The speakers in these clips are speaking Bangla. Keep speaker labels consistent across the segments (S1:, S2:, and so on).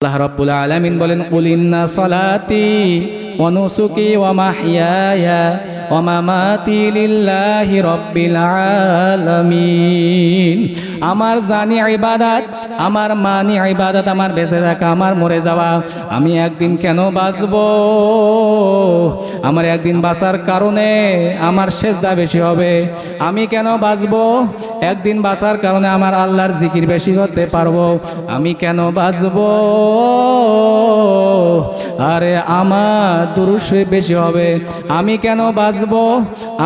S1: আল্লাহ রাব্বুল আলামিন বলেন কুল ইন্না সলাতি ওয়া নুসুকি ওয়া মাহইয়ায়া ওয়া মামাতি লিল্লাহি রাব্বিল আলামিন। আমার জানি ইবাদত, আমার মানি ইবাদত, আমার বেঁচে থাকা, আমার মরে যাওয়া। আমি একদিন কেন বাঁচব? আমার একদিন বাঁচার কারণে আমার সেজদা বেশি হবে। আমি কেন বাঁচব? একদিন বাঁচার কারণে আমার আল্লাহর জিকির বেশি করতে পারবো। আমি কেন বাঁচব? আরে আমার দুরূদ শরীফ বেশি হবে। আমি কেন বাঁচব?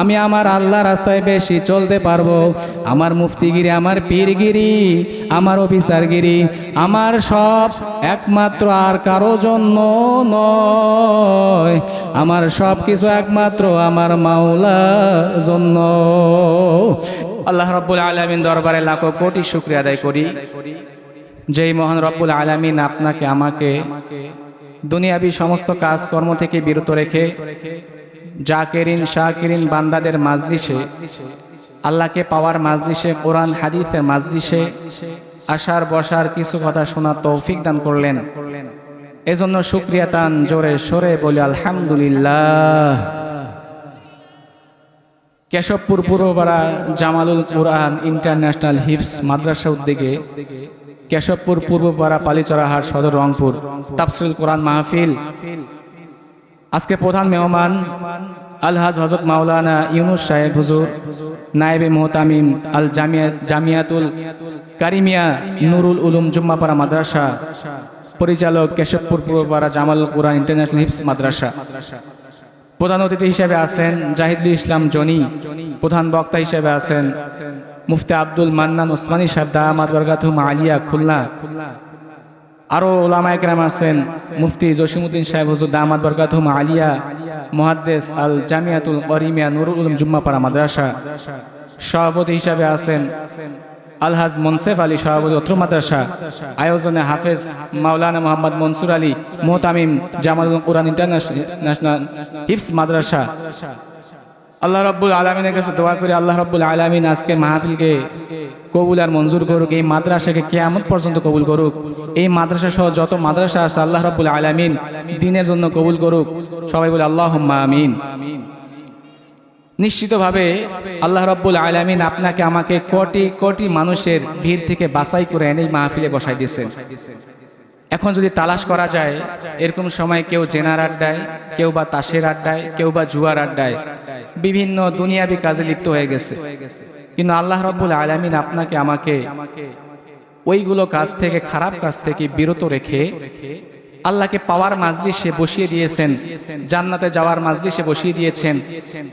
S1: আমি আমার আল্লাহ রাস্তায় বেশি চলতে পারবো। আমার মুফতিগিরি, আমার পীরগিরি, আমার অফিসারগিরি, আমার সব একমাত্র আর কারো জন্য নয়। আমার সব কিছু একমাত্র আমার মাওলার জন্য। আল্লাহ রাব্বুল আলামিন দরবারে লাখো কোটি শুকরিয়া আদায় করি, যেই মহান রব্বুল আলামিন আপনাকে আমাকে দুনিয়াবি সমস্ত কাজকর্ম থেকে বিরত রেখে জাকিরিন শাকিরিন বান্দাদের মাজলিসে, আল্লাহকে পাওয়ার মাজলিসে, কোরআন হাদিসের মাজলিসে আসার বসার কিছু কথা শোনার তৌফিক দান করলেন। এজন্য শুকরিয়া তান জোরে সরে বলি আলহামদুলিল্লাহ। কেশবপুর পূর্বপাড়া জামালুল কুরআন ইন্টারন্যাশনাল হিফজ মাদ্রাসা উদ্যোগে কেশবপুর পূর্বপাড়া পালিচড়াহাট সদর রংপুর তাফসীরুল কোরআন মাহফিল। আজকে প্রধান মেহমান আলহাজ হযরত মাওলানা ইউনুস সাহেব হুজুর, নায়েবে মুহতামিম আল জামিয়াতুল কারিমিয়া নুরুল উলুম জুম্মাপাড়া মাদ্রাসা, পরিচালক কেশবপুর পূর্বপাড়া জামালুল কুরআন ইন্টারন্যাশনাল হিফজ মাদ্রাসা। প্রধান অতিথি হিসেবে আছেন জাহিদুল ইসলাম জনি। প্রধান বক্তা হিসেবে আছেন মুফতি আব্দুল মান্নান ওসমানী সাহেব দামাত বরকাতুহুম আলিয়া খুলনা। আরো ওলামায়ে কেরাম আছেন মুফতি জসিমউদ্দিন সাহেব হুজুর দামাত বরকাতুহুম আলিয়া, মুহাদ্দিস আল জামিয়াতুল কারিমিয়া নুরুল উলুম জুম্মাপাড়া মাদ্রাসা। সভাপতি হিসেবে আছেন আলহাজ মনসেফ আলী, সভাপতি অত্র মাদ্রাসা। আয়োজনে হাফেজ মাওলানা মোহাম্মদ মনসুর আলী মুহতামিম জামালুল কুরআন ইন্টারন্যাশনাল হিফজ মাদ্রাসা। আল্লাহ রাব্বুল আলামিনের কাছে দোয়া করি আল্লাহ রাব্বুল আলামিন আজকের মাহফিলকে কবুল আর মঞ্জুর করুক, এই মাদ্রাসাকে কিয়ামত পর্যন্ত কবুল করুক। এই মাদ্রাসা সহ যত মাদ্রাসা আছে আল্লাহ রাব্বুল আলামিন দ্বীনের জন্য কবুল করুক। সবাই বলে আল্লাহুম্মা আমিন। নিশ্চিতভাবে আল্লাহ রাব্বুল আলামিন আপনাকে আমাকে কোটি কোটি মানুষের ভিড় থেকে বাছাই করে এনে মাহফিলে বসাই দিয়েছেন। এখন যদি তালাশ করা যায়, এরকম সময় কেউ জেনার আড্ডায়, কেউ বা তাসের আড্ডায়, কেউ বা জুয়ার আড্ডায়, বিভিন্ন দুনিয়াবি কাজে লিপ্ত হয়ে গেছে। কিন্তু আল্লাহ রাব্বুল আলামিন আপনাকে আমাকে ওইগুলো কাজ থেকে, খারাপ কাজ থেকে বিরত রেখে আল্লাহকে পাওয়ার মাজলিসে বসিয়ে দিয়েছেন, জান্নাতে যাওয়ার মাজলিসে বসিয়ে দিয়েছেন।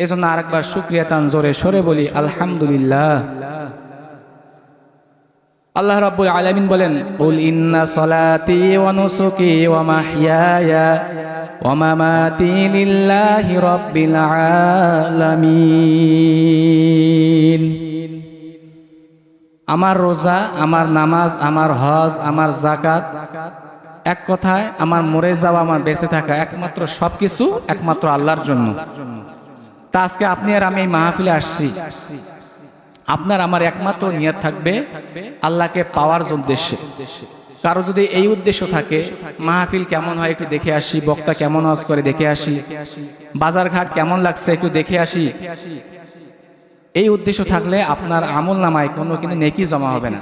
S1: এজন্য আরেকবার শুকরিয়া তান জোরে সরে বলি আলহামদুলিল্লাহ। আল্লাহ রাব্বুল আলামিন বলেন কুল ইন্না সলাতি ওয়া নুসুকি ওয়া মাহইয়ায়া ওয়া মামাতি লিল্লাহি রাব্বিল আলামিন। আমার রোজা, আমার নামাজ, আমার হজ, আমার যাকাত, এক কথায় আমার মরে যাওয়া, আমার বেঁচে থাকা, একমাত্র সবকিছু একমাত্র আল্লাহর জন্য। তা আজকে আপনি আর আমি এই মাহফিলে আসছি, আপনার আমার একমাত্র নিয়ত থাকবে আল্লাহকে পাওয়ার উদ্দেশ্যে। কারো যদি এই উদ্দেশ্য থাকে মাহফিল কেমন হয় একটু দেখে আসি, বক্তা কেমন ওয়াজ করে দেখে আসি, বাজারঘাট কেমন লাগছে একটু দেখে আসি, এই উদ্দেশ্য থাকলে আপনার আমল নামায় কোনো কিন্তু নেকি জমা হবে না।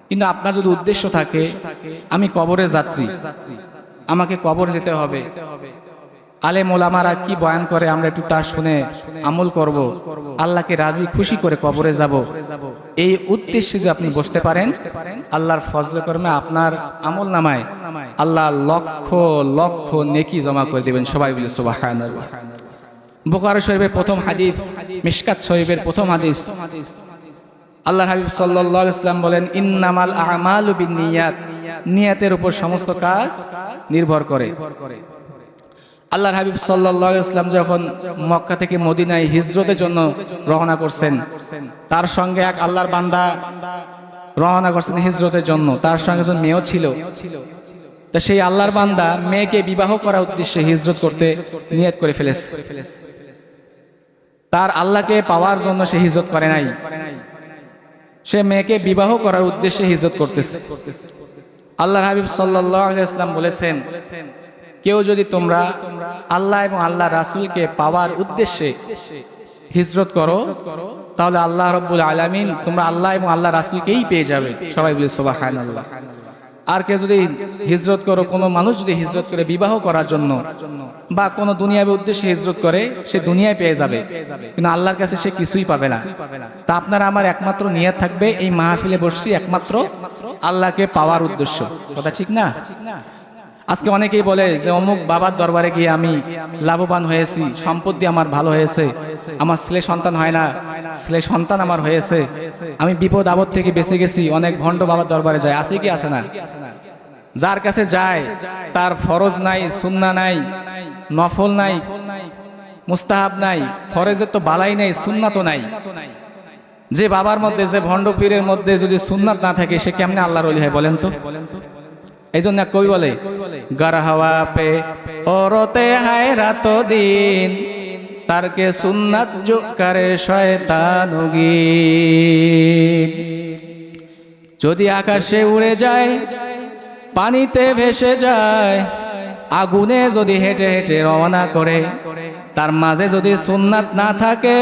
S1: কিন্তু আপনার যদি উদ্দেশ্য থাকে আমি কবরের যাত্রী, আমাকে কবর যেতে হবে, আলেম ওলামারা কি বয়ান করে আমরা একটু তা শুনে আমল করব, আল্লাহকে রাজি খুশি করে কবরে যাব, এই উদ্দেশ্যে যে আপনি বসতে পারেন, আল্লাহর ফজলে কর্মে আপনার আমল নামায় আল্লাহ লক্ষ লক্ষ নেকি জমা করে দিবেন। সবাই বলে সুবহানাল্লাহ। বুখারী শরীফের প্রথম হাদিস, মিশকাত শরীফের প্রথম হাদিস, আল্লাহর হাবিব সাল্লাল্লাহু আলাইহি ওয়াসাল্লাম বলেন ইন্নামাল আমালু বিন্নিয়াত, নিয়তের উপর সমস্ত কাজ নির্ভর করে। আল্লাহর হাবিব সাল্লাল্লাহু আলাইহি ওয়াসাল্লাম যখন মক্কা থেকে মদিনায় হিজরতের জন্য রওনা করছেন, তার সঙ্গে এক আল্লাহর বান্দা রওনা করছেন হিজরতের জন্য, তার সঙ্গে একজন মেয়েও ছিল। তা সেই আল্লাহর বান্দা মেয়েকে বিবাহ করার উদ্দেশ্যে হিজরত করতে নিয়ত করে ফেলেছে। তার আল্লাহকে পাওয়ার জন্য সে হিজরত করে নাই, সে মেয়েকে বিবাহ করার উদ্দেশ্যে হিজরত করতেছে। আল্লাহর হাবিব সাল্লাল্লাহু আলাইহি ওয়াসাল্লাম বলেছেন, কেউ যদি তোমরা আল্লাহ এবং আল্লাহ রাসূলকে পাওয়ার উদ্দেশ্যে হিজরত করো, তাহলে আল্লাহ রাব্বুল আলামিন তোমরা আল্লাহ এবং আল্লাহ রাসূলকেই পেয়ে যাবে। সবাই বলে সুবহানাল্লাহ। আর কেউ যদি হিজরত করো, কোনো মানুষ যদি হিজরত করে বিবাহ করার জন্য বা কোনো দুনিয়াবী উদ্দেশ্যে হিজরত করে, সে দুনিয়ায় পেয়ে যাবে, কিন্তু আল্লাহর কাছে সে কিছুই পাবে না। তা আপনারা আমার একমাত্র নিয়ত থাকবে, এই মাহফিলে বসছি একমাত্র আল্লাহকে পাওয়ার উদ্দেশ্য। কথা ঠিক না? আজকে অনেকেই বলে যে অমুক বাবার দরবারে গিয়ে আমি লাভবান হয়েছি, সম্পত্তি আমার ভালো হয়েছে, আমার ছেলে সন্তান হয় না, ছেলে সন্তান আমার হয়েছে, আমি বিপদ আপদ থেকে বেঁচে গেছি। অনেক ভণ্ড বাবার দরবারে যায়, আছে কি আছে না? যার কাছে যায় তার ফরজ নাই, সুন্নাহ নাই, নফল নাই, মুস্তাহাব নাই, ফরজের তো বালাই নাই, সুন্নাহ তো নাই। যে বাবার মধ্যে, যে ভণ্ড পীরের মধ্যে যদি সুন্নাত না থাকে, সে কেমনে আল্লাহর ওলি হয় বলেন তো? এই জন্য কবি বলে, গর হাওয়া পে ওরতে হায় রাত দিন, তারকে সুন্নাত জো করে শয়তানুগীন। যদি আকাশে উড়ে যায়, পানিতে ভেসে যায়, আগুনে যদি হেঁটে হেঁটে রওনা করে, তার মাঝে যদি সুন্নাত না থাকে,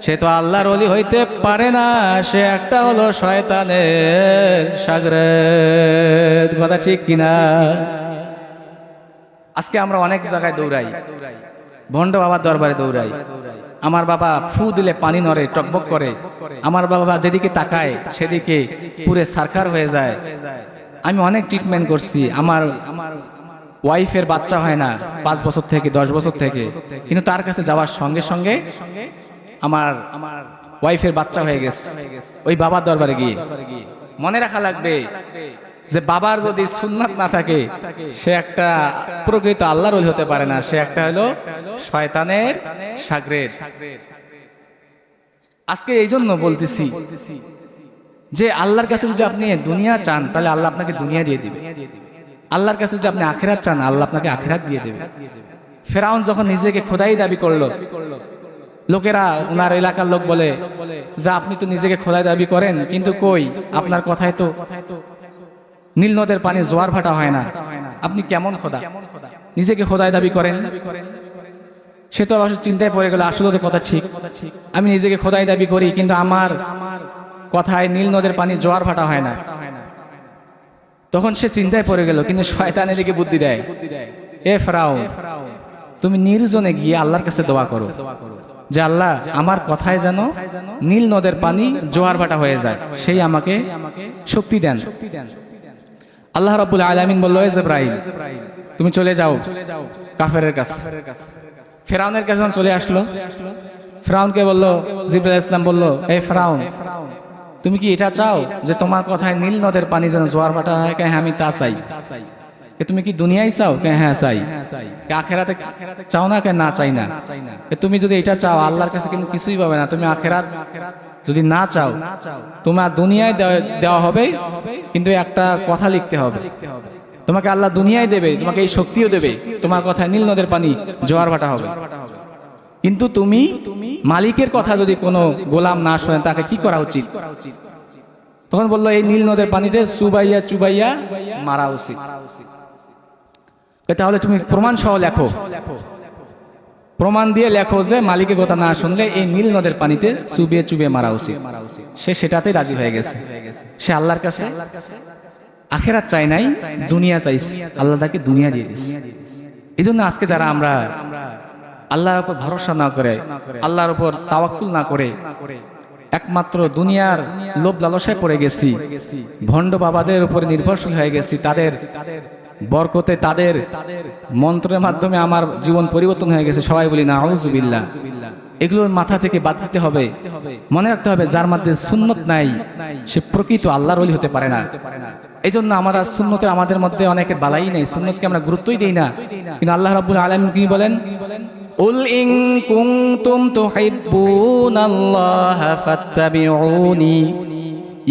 S1: সে তো আল্লাহর ওলি হইতে পারে না, সে একটা হলো শয়তানের শাগরেদ। কথা ঠিক কিনা? আজকে আমরা অনেক জায়গায় দৌড়াই, ভণ্ড বাবার দরবারে দৌড়াই। আমার বাবা ফু দিলে পানি নড়ে, টকবক করে। আমার বাবা যেদিকে তাকায় সেদিকে পুরে সারকার হয়ে যায়। আমি অনেক ট্রিটমেন্ট করছি, আমার ওয়াইফের বাচ্চা হয় না 5 বছর থেকে 10 বছর থেকে, কিন্তু তার কাছে যাওয়ার সঙ্গে সঙ্গে আমার ওয়াইফের বাচ্চা হয়ে গেছে ওই বাবার দরবারে গিয়ে। মনে রাখা লাগবে যে বাবার যদি সুন্নাত না থাকে, সে একটা প্রকৃত আল্লাহর ওলি হতে পারে না, সে একটা হলো শয়তানের শাগরেদ। আজকে এই জন্য বলতেছি যে আল্লাহর কাছে যদি আপনি দুনিয়া চান, তাহলে আল্লাহ আপনাকে দুনিয়া দিয়ে দিবে। আল্লাহর কাছে যদি আপনি আখিরাত চান, আল্লাহ আপনাকে আখিরাত দিয়ে দেবে। ফেরাউন যখন নিজেকে খোদাই দাবি করলো, লোকেরা, ওনার এলাকার লোক বলে যে আপনি তো নিজেকে খোদাই দাবি করেন, কিন্তু কই আপনার কথায় তো নীল নদের পানি জোয়ার ভাটা হয় না, আপনি কেমন খোদা? নিজেকে খোদাই দাবি করেন। সে তো অবশ্য চিন্তায় পড়ে গেল, আসলে তো কথা ঠিক, আমি নিজেকে খোদাই দাবি করি, কিন্তু আমার কথায় নীল নদের পানি জোয়ার ভাটা হয় না। তখন সে চিন্তায় পড়ে গেল, কিন্তু শয়তান এদিকে বুদ্ধি দেয়, এ ফেরাউন, তুমি নির্জনে গিয়ে আল্লাহর কাছে দোয়া করো যে আল্লাহ, আমার কথায় যেন নীল নদের পানি জোয়ার ভাটা হয়ে যায়, সেই আমাকে শক্তি দেন। আল্লাহ রাব্বুল আলামিন বলল, এ জিবরাইল, তুমি চলে যাও কাফেরের কাছে। ফেরাউনের কাছে চলে আসলো, ফেরাউনকে বলল, জিবরাইল ইসলাম বলল, এই ফেরাউন, তুমি কি এটা চাও যে তোমার কথায় নীল নদের পানি যেন জোয়ার ভাটা হয়? হ্যাঁ, আমি তা চাই। তুমি কি দুনিয়ায় চাও? হ্যাঁ চাই। আখেরাতে চাও না? না চাই না। তুমি যদি এটা চাও, আল্লাহর কাছে কিন্তু কিছুই পাবে না। তুমি আখেরাত যদি না চাও, তোমার দুনিয়ায় দেওয়া হবে, কিন্তু একটা কথা লিখতে হবে, তোমাকে আল্লাহ দুনিয়ায় দেবে, তোমাকে এই শক্তিও দেবে, তোমার কথায় নীল নদের পানি জোয়ার ভাটা হবে। কিন্তু তুমি মালিকের কথা যদি কোনো গোলাম না শোনে, তাকে কি করা উচিত? তখন বললো, এই নীল নদের পানিতে চুবাইয়া চুবাইয়া মারা উচিত। তাহলে তুমি প্রমাণ সহ লেখো, প্রমাণ দিয়ে লেখো যে মালিকের কথা না শুনলে এই নীল নদের পানিতে চুবিয়ে চুবিয়ে মারা উচিত। সে সেটাতেই রাজি হয়ে গেছে। সে আল্লাহর কাছে আখেরাত চাই নাই, দুনিয়া চাইছে, আল্লাহ তাকে দুনিয়া দিয়ে দিয়েছে। এই জন্য আজকে যারা আমরা আল্লাহর উপর ভরসা না করে, আল্লাহর উপর তাওয়াক্কুল না করে, একমাত্র দুনিয়ার লোভ লালসায় পড়ে গেছি, ভণ্ড বাবাদের উপরে নির্ভরশীল হয়ে গেছি, তাদের বরকতে, তাদের মন্ত্রের মাধ্যমে আমার জীবন পরিবর্তন হয়ে গেছে, সবাই বলি না আউযুবিল্লাহ। এগুলোর মাথা থেকে বাদ দিতে হবে। মনে রাখতে হবে, যার মধ্যে সুন্নত নাই, সে প্রকৃত আল্লাহর ওলি হতে পারে না। এই জন্য আমরা সুন্নতের, আমাদের মধ্যে অনেকের বালাই নেই, সুন্নতকে আমরা গুরুত্বই দেই না। কিন্তু আল্লাহ রাব্বুল আলামিন কি বলেন? উল ইন কুনতুম তুহিব্বুনাল্লাহা ফাত্তাবিউনি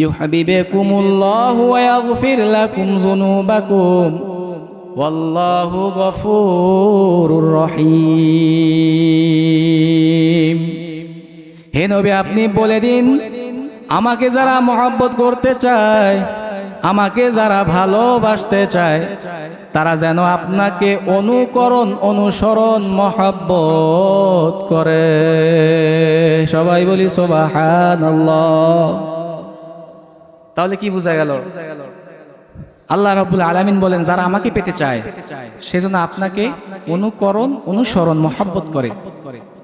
S1: ইউহিব্বুকুমুল্লাহু ওয়া ইয়াগফির লাকুম যুনুবাকুম ওয়াল্লাহু গফুরুর রহিম। হে নবী, আপনি বলে দিন, আমাকে যারা মহব্বত করতে চায়, আমাকে যারা ভালোবাসতে চায় তারা যেন আপনাকে অনুকরণ অনুসরণ মহব্বত করে। সবাই বলি সুবহানাল্লাহ। তাহলে কি বোঝা গেল? আল্লাহ রাব্বুল আলামিন বলেন যারা আমাকে পেতে চায় সেজন্য আপনাকে অনুকরণ অনুসরণ মহব্বত করে।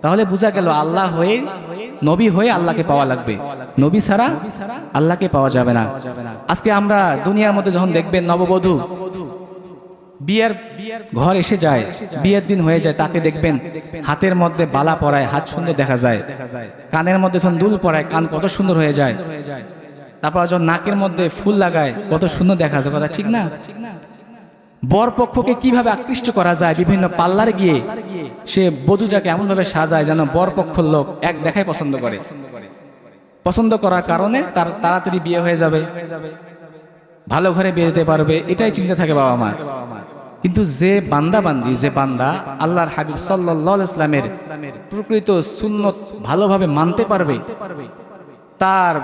S1: তাহলে বোঝা গেল আল্লাহ হয়ে নবী হয়ে আল্লাহকে পাওয়া লাগবে, নবী ছাড়া আল্লাহকে পাওয়া যাবে না। আজকে আমরা দুনিয়ার মধ্যে যখন দেখবেন নববধূ বিয়ের ঘর এসে যায়, বিয়ের দিন হয়ে যায়, তাকে দেখবেন হাতের মধ্যে বালা পরায়, হাত সুন্দর দেখা যায়, কানের মধ্যে যখন দুল পরায় কান কত সুন্দর হয়ে যায়, তারপর যখন নাকের মধ্যে ফুল লাগায় কত সুন্দর দেখা যায়, কথা ঠিক না? বর পক্ষকে কিভাবে আকৃষ্ট করা যায়, বিভিন্ন পার্লারে গিয়ে সে বধূটাকে এমন ভাবে সাজায় যেন বর পক্ষের লোক এক দেখায় পছন্দ করে, পছন্দ করার কারণে তার তাড়াতাড়ি বিয়ে হয়ে যাবে, ভালো ঘরে বিয়ে দিতে পারবে, এটাই চিন্তা থাকে বাবা মা। কিন্তু যে বান্দাবান্দি, যে বান্দা আল্লাহর হাবিব সাল্লাল্লাহু আলাইহি ওয়াসাল্লামের প্রকৃত সুন্নত ভালোভাবে মানতে পারবে, তার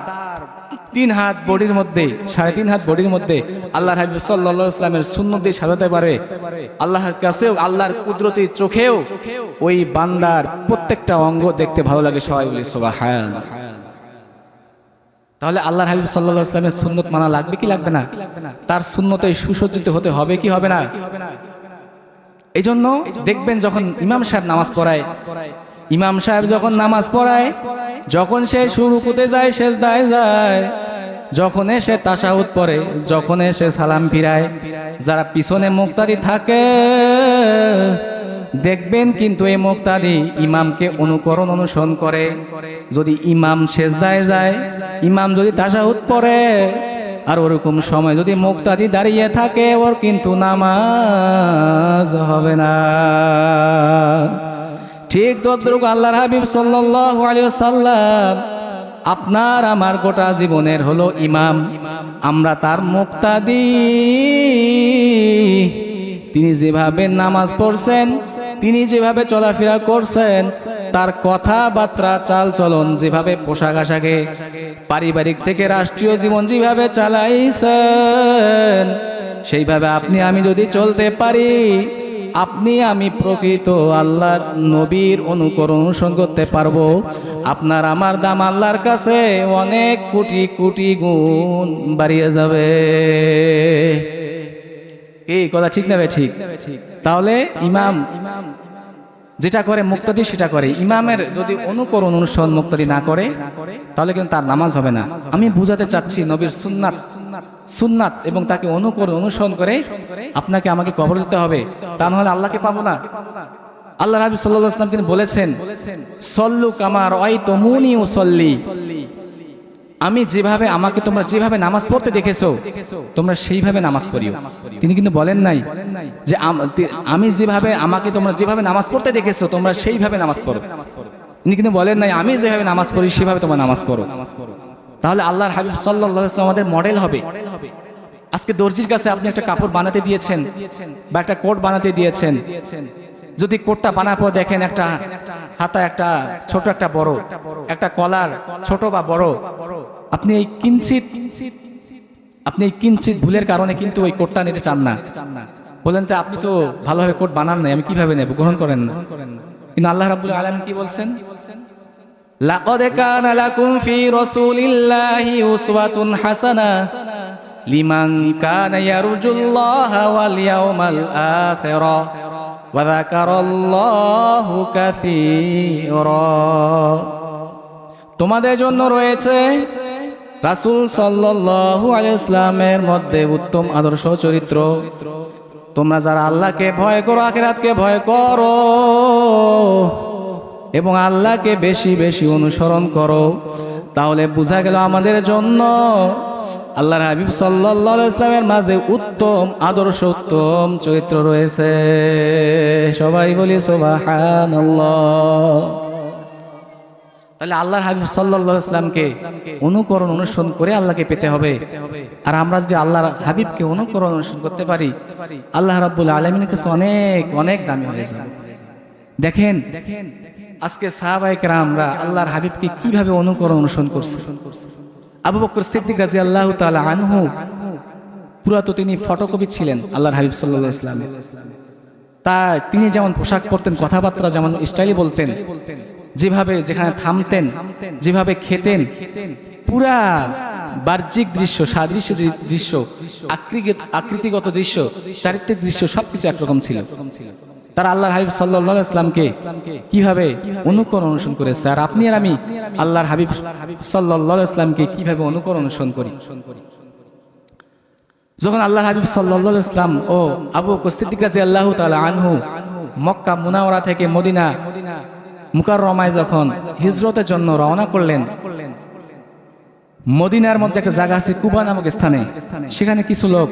S1: 3 হাত বডির মধ্যে 3.5 হাত বডির মধ্যে আল্লাহর হাবিব সাল্লাল্লাহু আলাইহি ওয়াসাল্লামের সুন্নত দিয়ে সাজাতে পারে, আল্লাহর কাছেও আল্লাহর কুদরতি চোখেও ওই বান্দার প্রত্যেকটা অঙ্গ দেখতে ভালো লাগে। সবাই বলি সুবহানাল্লাহ। তাহলে আল্লাহর হাবিব সাল্লাল্লাহু আলাইহি ওয়াসাল্লামের সুন্নত মানা লাগবে কি লাগবে না? তার সুন্নতে সুসজ্জিত হতে হবে কি হবে না? এই জন্য দেখবেন যখন ইমাম সাহেব নামাজ পড়ায়, ইমাম সাহেব যখন নামাজ পড়ায়, যখন সে রুকুতে যায়, সেজদায় যায়, যখন সে তাশাহুদ পড়ে, যখন সে সালাম ফিরায়, যারা পিছনে মুক্তাদি থাকে দেখবেন কিন্তু এই মুক্তাদি ইমামকে অনুকরণ অনুসরণ করে। যদি ইমাম সেজদায় যায়, ইমাম যদি তাশাহুদ পড়ে, আর ওরকম সময় যদি মুক্তাদি দাঁড়িয়ে থাকে, ওর কিন্তু নামাজ হবে না। ঠিক তদ্রুপ আল্লাহর হাবিব সাল্লাল্লাহু আলাইহি ওয়াসাল্লাম আপনার আমার গোটা জীবনের হলো ইমাম, আমরা তার মুক্তাদি। তিনি যেভাবে নামাজ পড়ছেন, তিনি যেভাবে চলাফেরা করছেন, তার কথাবার্তা চাল চলন, যেভাবে পোশাক আশাকে, পারিবারিক থেকে রাষ্ট্রীয় জীবন যেভাবে চালাইছেন, সেইভাবে আপনি আমি যদি চলতে পারি, আপনি আমি প্রকৃত আল্লাহর নবীর অনুকরণ অনুসরণ করতে পারবো। আপনার আমার দাম আল্লাহর কাছে অনেক কোটি কোটি গুণ বাড়িয়ে যাবে। এই কথা ঠিক না? ঠিক। তাহলে ইমাম যেটা করে মুক্তাদি সেটা করে। ইমামের যদি অনুকরণ অনুসরণ মুক্তাদি না করে তাহলে কিন্তু তার নামাজ হবে না। আমি বুঝাতে চাচ্ছি নবীর সুন্নাত এবং তাকে অনুকরণ অনুসরণ করে আপনাকে আমাকে কবর দিতে হবে, তা নাহলে আল্লাহকে পাবো না। আল্লাহ নবী সাল্লাল্লাহু আলাইহি ওয়াসাল্লাম তিনি বলেছেন, সল্লু কামা রাআইতুমুনি উসাল্লি, আমি যেভাবে আমাকে তোমরা যেভাবে নামাজ পড়তে দেখেছো তোমরা সেইভাবে নামাজ পড়িও। তিনি কিন্তু বলেন নাই যে আমি যেভাবে আমাকে তোমরা যেভাবে নামাজ পড়তে দেখেছো তোমরা সেইভাবে নামাজ পড়ো। তিনি কিন্তু বলেন নাই আমি যেভাবে নামাজ পড়ি সেভাবে তোমরা নামাজ পড়ো। তাহলে আল্লাহর হাবিব সাল্লাল্লাহু আলাইহি ওয়াসাল্লাম আমাদের মডেল হবে। আজকে দর্জির কাছে আপনি একটা কাপড় বানাতে দিয়েছেন বা একটা কোট বানাতে দিয়েছেন, যদি কোটটা বানার পর দেখেন একটা হাতা, একটা ছোট একটা বড়, একটা কলার ছোট বা বড়, আপনি এই কিঞ্চিত ভুলের কারণে কিন্তু ওই কোটটা নিতে চান না। বলেন তো আপনি তো ভালোভাবে কোট বানান নাই, আমি কিভাবে নেব? গ্রহণ করেন না। কিন্তু আল্লাহ রাব্বুল আলামিন কি বলছেন? লাকাদ কানা লাকুম ফি রাসূলিল্লাহি উসওয়াতুন হাসানাহ লিমান কানা ইয়ারজুল্লাহা ওয়াল ইয়াউমাল আখিরা ওয়া যাকারাল্লাহু কাসীরা। তোমাদের জন্য রয়েছে রাসূল সাল্লাল্লাহু আলাইহি ওয়াসাল্লামের মধ্যে উত্তম আদর্শ চরিত্র। তোমরা যারা আল্লাহকে ভয় করো, আখিরাতকে ভয় করো এবং আল্লাহকে বেশি বেশি অনুসরণ করো, তাহলে বোঝা গেল আমাদের জন্য আল্লাহর হাবিব সাল্লাল্লাহু আলাইহি ওয়াসাল্লামের মাঝে উত্তম আদর্শ, উত্তম চরিত্র রয়েছে। সবাই বলি সুবহানাল্লাহ। তাহলে আল্লাহর হাবিব সাল্লাল্লাহু আলাইহি ওয়াসাল্লামকে অনুকরণ অনুসরণ করে আল্লাহকে পেতে হবে। আর আমরা যদি আল্লাহর হাবিবকে অনুকরণ অনুসরণ করতে পারি, আল্লাহ রাব্বুল আলামিনের কাছে অনেক অনেক দামি হয়ে যাবে। দেখেন আজকে সাহাবায়ে কেরামরা আল্লাহর হাবিবকে কিভাবে অনুকরণ অনুসরণ করছে। আবু বকর সিদ্দিক রাদিয়াল্লাহু তাআলা আনহু পুরা তো তিনি ফটোকপি ছিলেন আল্লাহর হাবিব সাল্লাল্লাহু আলাইহি ওয়াসাল্লামের। তা তিনি যেমন পোশাক পরতেন, কথাবার্তা যেমন স্টাইলে বলতেন, যেভাবে যেখানে থামতেন, যেভাবে খেতেন, পুরা বাহ্যিক দৃশ্য, সাদৃশ্য দৃশ্য, আকৃতিগত দৃশ্য, চারিত্রিক দৃশ্য সবকিছু একরকম ছিল। তারা আল্লাহর হাবিব সাল্লাল্লাহু আলাইহি ওয়াসাল্লামকে কিভাবে অনুকরণ অনুসরণ করেছে, আর আপনি আর আমি আল্লাহর হাবিব সাল্লাল্লাহু আলাইহি ওয়াসাল্লামকে কিভাবে অনুকরণ অনুসরণ করি। যখন আল্লাহর হাবিব সাল্লাল্লাহু আলাইহি ওয়াসাল্লাম ও আবু বকর সিদ্দিক রাদিয়াল্লাহু তাআলা আনহু মক্কা মুনাওয়ারা থেকে মদিনা মুকাররমায় যখন হিজরতের জন্য রওনা করলেন, মদিনার মধ্যে একটা জায়গা আছে কুবা নামক স্থানে, সেখানে কিছু লোক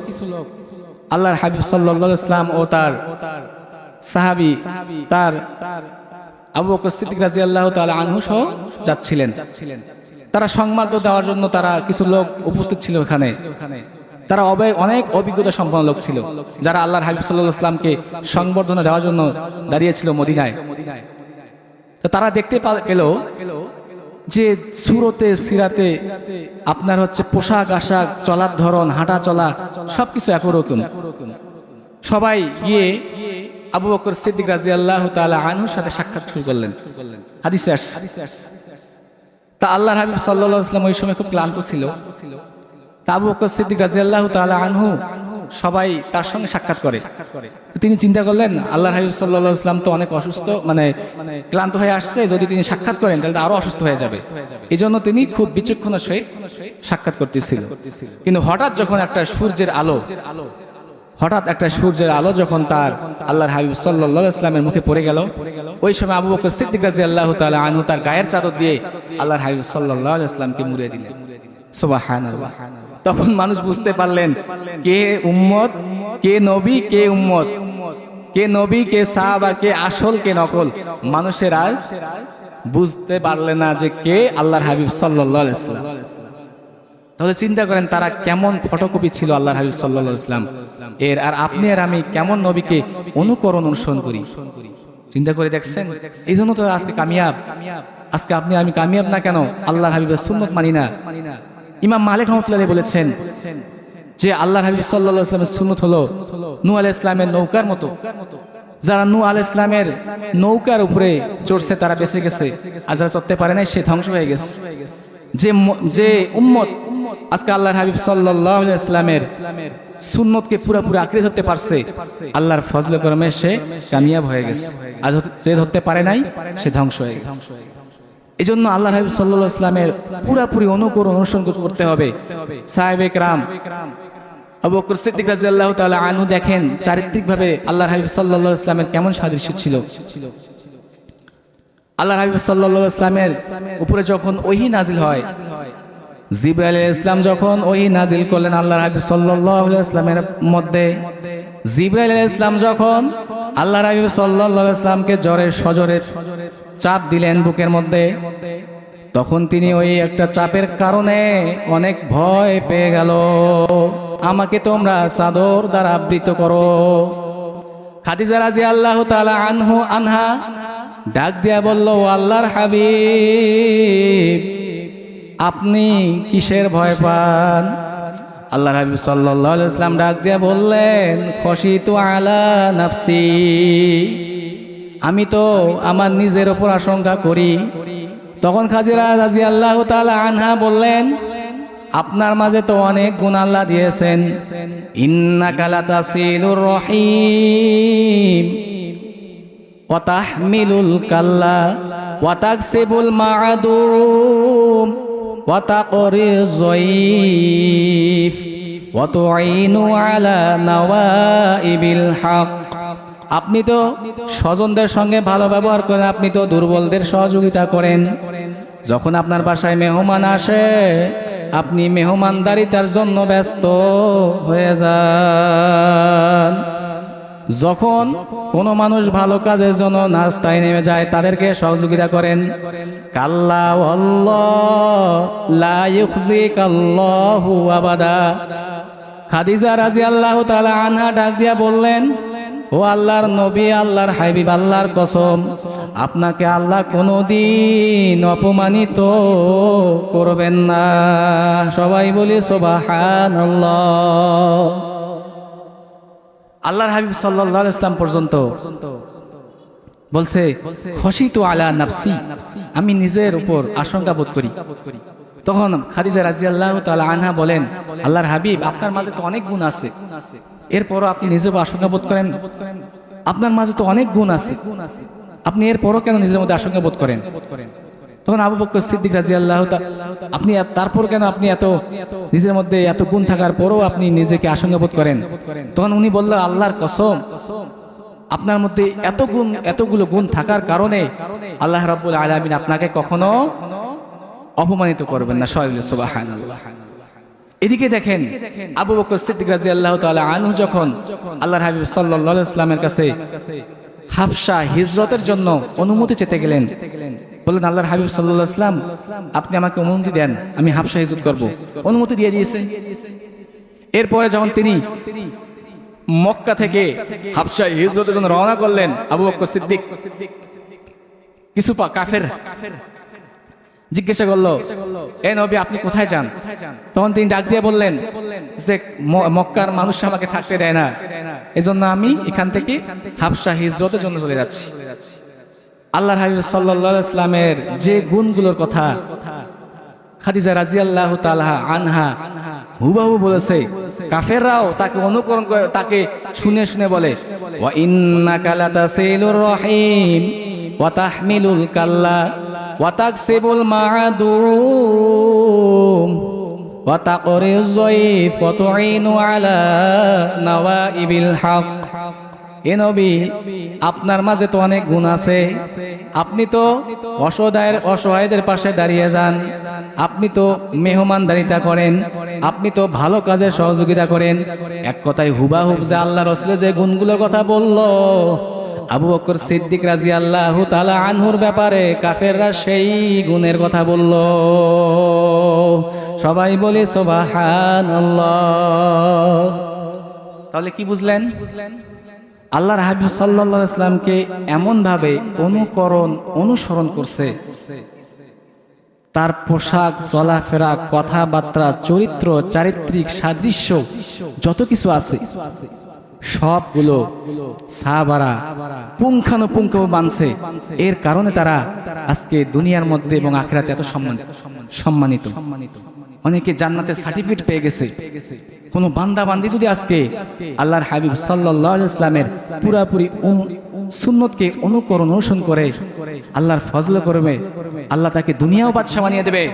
S1: আল্লাহর হাবিব সাল্লাল্লাহু আলাইহি ওয়াসাল্লাম ও তার সাহাবী তার আবু বকর সিদ্দিক রাদিয়াল্লাহু তাআলা আনহু সহ যাচ্ছিলেন। তারা সংবাদ দেওয়ার জন্য তারা কিছু লোক উপস্থিত ছিল ওখানে। তারা অনেক অভিজ্ঞতা সম্পন্ন লোক ছিল, যারা আল্লাহর হাবিব সাল্লাল্লাহু আলাইহি ওয়াসাল্লামকে সংবর্ধনা দেওয়ার জন্য দাঁড়িয়েছিল মদিনায়। তো তারা দেখতে পেল যে সুরতে সিরাতে আপনার হচ্ছে পোশাক আশাক, চলার ধরন, হাঁটা চলা সবকিছু একরকম। সবাই গিয়ে আবু বকর সিদ্দিক রাদিয়াল্লাহু তাআলা আনহুর সাথে সাক্ষাৎ শুরু করলেন। হাদিসে আসছে। তা আল্লাহর হাবিব সাল্লাল্লাহু আলাইহি ওয়াসাল্লাম ওই সময় খুব ক্লান্ত ছিল। তা আবু বকর সিদ্দিক রাদিয়াল্লাহু তাআলা আনহু সবাই তার সঙ্গে সাক্ষাৎ করে। তিনি চিন্তা করলেন আল্লাহর হাবিব সাল্লাল্লাহু আলাইহি ওয়াসাল্লাম তো অনেক অসুস্থ, মানে ক্লান্ত হয়ে আসছে, যদি তিনি সাক্ষাৎ করেন তাহলে আরো অসুস্থ হয়ে যাবে। এই জন্য তিনি খুব বিচক্ষণের সহিত সাক্ষাৎ করতেছিল। কিন্তু হঠাৎ যখন একটা সূর্যের আলো যখন তার আল্লাহর হাবিব সাল্লাল্লাহু আলাইহি ওয়াসাল্লামের মুখে পড়ে গেল, ওই সময় আবু বকর সিদ্দিক রাদিয়াল্লাহু তাআলা আনহু তার গায়ের চাদর দিয়ে আল্লাহর হাবিব সাল্লাল্লাহু আলাইহি ওয়াসাল্লামকে মুড়িয়ে দিলেন। সুবহানাল্লাহ। তখন মানুষ বুঝতে পারলেন কে উম্মত, কে নবী, কে উম্মত, কে নবী, কে সাহাবা, কে আসল, কে নকল। মানুষেরা বুঝতে পারলেন না যে কে আল্লাহর হাবিব সাল্লাল্লাহু আলাইহি ওয়াসাল্লাম। তাহলে চিন্তা করেন তারা কেমন ফটোকপি ছিল আল্লাহর হাবিব সাল্লাল্লাহু আলাইহি ওয়াসাল্লাম এর, আর আপনি আর আমি কেমন নবীকে অনুকরণ অনুসরণ করি। চিন্তা করে দেখছেন? এই জন্য তো আজকে কামিয়াব। আজকে আপনি আমি কামিয়াব না কেন? আল্লাহর হাবিবের সুন্নত মানি না। ইমাম মালিক রাহমাতুল্লাহ বলেছেন যে আল্লাহর হাবিব সাল্লাল্লাহু আলাইহি ওয়াসাল্লামের সুন্নত হলো নূহ আলাইহিস সালামের নৌকার মতো। যারা নূহ আলাইহিস সালামের নৌকার উপরে চড়ছে তারা বেঁচে গেছে, আর যারা চড়তে পারে নাই সে ধ্বংস হয়ে গেছে। যে উম্মত আজকে আল্লাহর হাবিব সাল্লাল্লাহু আলাইহি ওয়াসাল্লামের সুন্নতকে পুরোপুরি আঁকড়ে ধরতে পারছে, আল্লাহর ফজলে করমে সে কামিয়াব হয়ে গেছে। আর যে ধরতে পারে নাই সে ধ্বংস হয়ে গেছে। এই জন্য আল্লাহর হাবিব সাল্লাল্লাহু আলাইহি ওয়াসাল্লামের পুরোপুরি অনুকরণ অনুসরণ করতে হবে। সাহাবে কেরাম আবু বকর সিদ্দিক রাদিয়াল্লাহু তাআলা আনহু দেখেন চারিত্রিকভাবে আল্লাহর হাবিব সাল্লাল্লাহু আলাইহি ওয়াসাল্লামের কেমন সাদৃশ্য ছিল। আল্লাহর হাবিব সাল্লাল্লাহু আলাইহি ওয়াসাল্লামের উপরে যখন ওহী নাজিল হয়, জিবরাইল আলাইহিস সালাম যখন ওহী নাজিল করলেন আল্লাহর হাবিব সাল্লাল্লাহু আলাইহি ওয়াসাল্লামের মধ্যে, জিবরাইল আলাইহিস সালাম যখন আল্লাহর হাবিব সাল্লাল্লাহু আলাইহি ওয়াসাল্লামকে জোরে সজোরে চাপ দিলেন বুকের মধ্যে, তখন তিনি ওই একটা চাপের কারণে অনেক ভয় পেয়ে গেল। আমাকে তোমরা চাদর দ্বারা আবৃত করো। খাদিজা রাদিয়াল্লাহু তাআলা আনহা ডাক দিয়া বলল, আল্লাহর হাবিব আপনি কিসের ভয় পান? আল্লাহর হাবিব সাল্লাল্লাহু আলাইহি ওয়াসাল্লাম ডাক দিয়া বললেন, খশিতু আলা নাফসি, আমি তো আমার নিজের উপর আশঙ্কা করি। তখন খাদিজা রাদিয়াল্লাহু তাআলা আনহা বললেন, আপনার মাঝে তো অনেক গুণ আল্লাহ দিয়েছেন। ইন্নাকা লাতাসিলুর রহিম ওয়া তাহমিলুল কাল্লা ওয়া তাকসিবুল মা'দুম ওয়া তাকরিজ যায়িফ ওয়া তুঈনু আলা নাওয়াইবিল হক। আপনি তো স্বজনদের সঙ্গে ভালো ব্যবহার করেন, আপনি তো দুর্বলদের সহযোগিতা করেন। যখন আপনার বাসায় মেহমান আসে আপনি মেহমানদারিতার জন্য ব্যস্ত হয়ে যান। যখন কোনো মানুষ ভালো কাজের জন্য নাস্তায় নেমে যায় তাদেরকে সহযোগিতা করেন। কাল্লা ওয়াল্লাহ লা ইউখজিকাল্লাহু আবাদা। খাদিজা রাদিয়াল্লাহু তাআলা আনহা ডাক দিয়া বললেন, ও আল্লাহর নবী, আল্লাহর হাবিব, আল্লাহর কসম, আপনাকে আল্লাহ কোনোদিন অপমানিত করবেন না। সবাই বলি সুবহানাল্লাহ। আল্লাহর হাবিব সাল্লাল্লাহু আলাইহি ওয়াসাল্লাম পর্যন্ত বলছে, খশিতু আলা নাফসি, আমি নিজের উপর আশঙ্কা বোধ করি। তখন খাদিজা রাদিয়াল্লাহু তাআলা আনহা বলেন, আল্লাহর হাবিব, আপনার মাঝে তো অনেক গুণ আছে, এরপরও আপনি নিজের উপর আশঙ্কা বোধ করেন? আপনার মাঝে তো অনেক গুণ আছে, আপনি এরপরও কেন নিজের মধ্যে আশঙ্কা বোধ করেন? তখন আবু বকর সিদ্দিক রাদিয়াল্লাহু তাআলা, আপনি তারপর কেন আপনি এত নিজের মধ্যে এত গুণ থাকার পরও আপনি নিজেকে আশঙ্কা বোধ করেন? তখন উনি বললেন, আল্লাহর কসম, আপনার মধ্যে এতগুলো গুণ থাকার কারণে আল্লাহ রাব্বুল আলামিন আপনাকে কখনো অপমানিত করবেন না। সুবহানাল্লাহ। এদিকে দেখেন, আবু বকর সিদ্দিক রাদিয়াল্লাহু তাআলা আনহু যখন আল্লাহর হাবিব সাল্লাল্লাহু আলাইহি ওয়াসাল্লামের কাছে হাবশা হিজরতের জন্য অনুমতি চেতে গেলেন, বললেন, আল্লাহর হাবিব সাল্লাল্লাহু আলাইহি ওয়াসাল্লাম, আপনি আমাকে অনুমতি দেন, আমি হাবশা হিজরত করব। অনুমতি দিয়ে দিয়েছেন। এরপরে যখন তিনি মক্কা থেকে হাবশা হিজরতের জন্য রওনা করলেন, আবু বকর সিদ্দিক কিছু কাফের জিজ্ঞাসা করলো, এ নবী, আপনি কোথায় যান? তখন তিনি ডাক দিয়ে বললেন যে, মক্কার মানুষ আমাকে থাকতে দেয় না, এজন্য আমি এখান থেকে হাবশা হিজরতের জন্য চলে যাচ্ছি। আল্লাহর হাবিব সাল্লাল্লাহু আলাইহি ওয়াসাল্লামের যে গুণগুলোর কথা খাদিজা রাদিয়াল্লাহু তাআলা আনহা হুবহু বলেছে, কাফেররাও তাকে অনুকরণ করে, তাকে শুনে শুনে বলে, ওয়া ইন্নাকা লাতাসিলুর রহিম ওয়া তাহমিলুল কাল্লা ওয়া তাকসিবুল মা'দুম ওয়া তাকরিজ যায়ফ ওয়া তুঈনু আলা নাওয়াইবিল হক। এ নবী, আপনার মাঝে তো অনেক গুণ আছে, আপনি তো অসহায়দের পাশে দাঁড়িয়ে যান, আপনি তো মেহমানদারিতা করেন, আপনি তো ভালো কাজে সহযোগিতা করেন। এক কথায় হুবাহুব যে আল্লাহ রাসূল যে গুণগুলোর কথা বলল, আবু বকর সিদ্দিক রাদিয়াল্লাহু তাআলা আনহুর ব্যাপারে কাফেররা সেই গুণের কথা বলল। সবাই বলে সুবহানাল্লাহ। তাহলে কি বুঝলেন? আল্লাহর হাবিব সাল্লাল্লাহু আলাইহি ওয়াসাল্লামকে এমন ভাবে অনুসরণ করছে, তার পোশাক, চলাফেরা, কথাবার্তা, চরিত্র, চারিত্রিক সাদৃশ্য যত কিছু আছে সবগুলো সাহাবারা পুঙ্খানুপুঙ্খ মানছে। এর কারণে তারা আজকে দুনিয়ার মধ্যে এবং আখিরাতে এত সম্মানিত। অনেকে জান্নাতের সার্টিফিকেট পেয়ে গেছে। কোন বান্দা বান্দি যদি আজকে আল্লাহর হাবিব সাল্লাল্লাহু আলাইহি ওয়াসাল্লামের পুরাপুরি সুন্নতকে অনুসরণ করে, আল্লাহর ফজল করবে, আল্লাহ তাকে দুনিয়াও বাদশা বানিয়ে দেবে,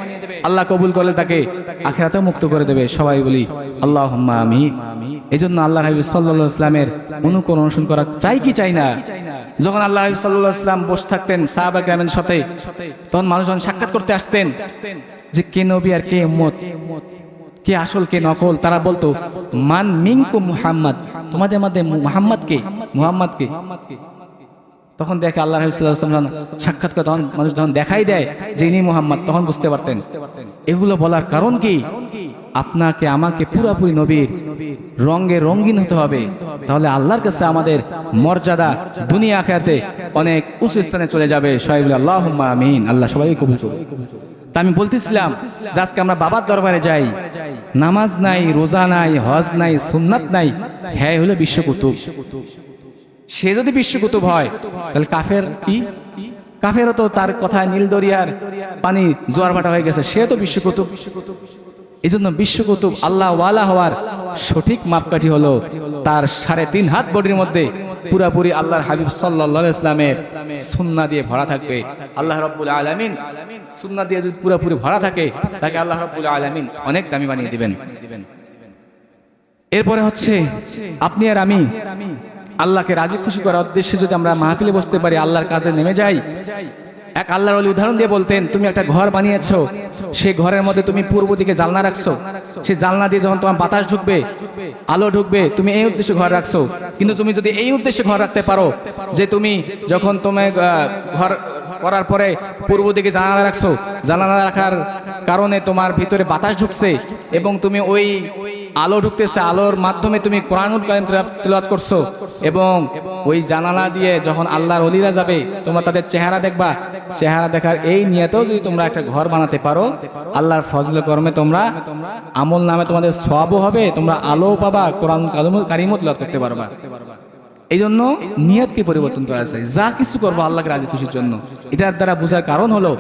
S1: আল্লাহ কবুল করলে তাকে আখিরাতেও মুক্ত করে দেবে। সবাই বলি আল্লাহুম্মা আমিন। এই জন্য আল্লাহর হাবিব সাল্লাল্লাহু আলাইহি ওয়াসাল্লামের অনুসরণ করা চাই কি চাই না? যখন আল্লাহ হাবিব সাল্লাল্লাহু আলাইহি ওয়াসাল্লাম বসে থাকতেন সাহাবা কেরামের সাথে, তখন মানুষজন সাক্ষাৎ করতে আসতেন যে কে নবী আর কে উম্মত, কে আসল কে নকল। তারা বলতো, মান মিনকুম মুহাম্মদ, তোমাদের মধ্যে মুহাম্মদ কে? তখন দেখে আল্লাহ রাসূল সাল্লাল্লাহু আলাইহি ওয়াসাল্লাম সাক্ষাৎ করে, তখন মানুষ যখন দেখাই দেয় যে ইনি মুহাম্মদ, তখন বুঝতে পারতেন। এগুলো বলার কারণ কি? আপনাকে আমাকে পুরোপুরি নবীর রঙে রঙিন হতে হবে, তাহলে আল্লাহর কাছে আমাদের মর্যাদা দুনিয়া আখিরাতে অনেক উঁচু স্থানে চলে যাবে। সবাই বলে আল্লাহুম্মা আমিন। আল্লাহ সবাইকে কবুল করুন। তা আমি বলতেছিলাম যে আজকে আমরা বাবার দরবারে যাই, নামাজ নাই, রোজা নাই, হজ নাই, সুন্নাত নাই, হ্যাঁ হলো বিশ্বকুতুব। সে যদি বিশ্বকুতুব হয় তাহলে কাফের কি? কাফেরও তো তার কথায় নীল দরিয়ার পানি জোয়ার ভাটা হয়ে গেছে, সে তো বিশ্বকুতুব। এই জন্য বিশ্বকুতুব আল্লাহ ওয়ালা হওয়ার সঠিক মাপকাঠি হলো তার 3.5 হাত বডির মধ্যে পুরাপুরি আল্লাহর হাবিব সাল্লাল্লাহু আলাইহি ওয়াসাল্লামের সুন্নাহ দিয়ে ভরা থাকবে। আল্লাহ রাব্বুল আলামিন সুন্নাহ দিয়ে যদি পুরাপুরি ভরা থাকে, তাকে আল্লাহ রাব্বুল আলামিন অনেক দামি বানিয়ে দিবেন। এরপরে হচ্ছে আপনি আর আমি আল্লাহকে রাজি খুশি করার উদ্দেশ্যে যদি আমরা মাহফিলে বসতে পারি, আল্লাহর কাজে নেমে যাই। এক আল্লাহর ওলি উদাহরণ দিয়ে বলতেন, তুমি একটা ঘর বানিয়েছো, সেই ঘরের মধ্যে তুমি পূর্ব দিকে জানলা রাখছো, সেই জানলা দিয়ে যখন তোমার বাতাস ঢুকবে, আলো ঢুকবে, তুমি এই উদ্দেশ্যে ঘর রাখছো। কিন্তু তুমি যদি এই উদ্দেশ্যে ঘর রাখতে পারো যে তুমি যখন তুমি ঘর করার পরে পূর্ব দিকে জানালা রাখছো, জানালা রাখার কারণে তোমার ভিতরে বাতাস ঢুকছে এবং তুমি ওই আলো ঢুকতেছে, আলোর মাধ্যমে তুমি কোরআনুল কারীম তিলাওয়াত করছো, এবং ওই জানালা দিয়ে যখন আল্লাহর ওলিরা যাবে তোমরা তাদের চেহারা দেখবা, চেহারা দেখার এই নিয়তেও যদি তোমরা একটা ঘর বানাতে পারো, আল্লাহর ফজলে করমে তোমরা আমল নামে তোমাদের সওয়াবও হবে, তোমরা আলো পাবা, কোরআনুল কারীমও তিলাওয়াত করতে পারবা। এই জন্য নিয়তকে পরিবর্তন করা যায়। যা কিছু করবো আল্লাহকে রাজি খুশির জন্য। এটার দ্বারা বোঝার কারণ হলো,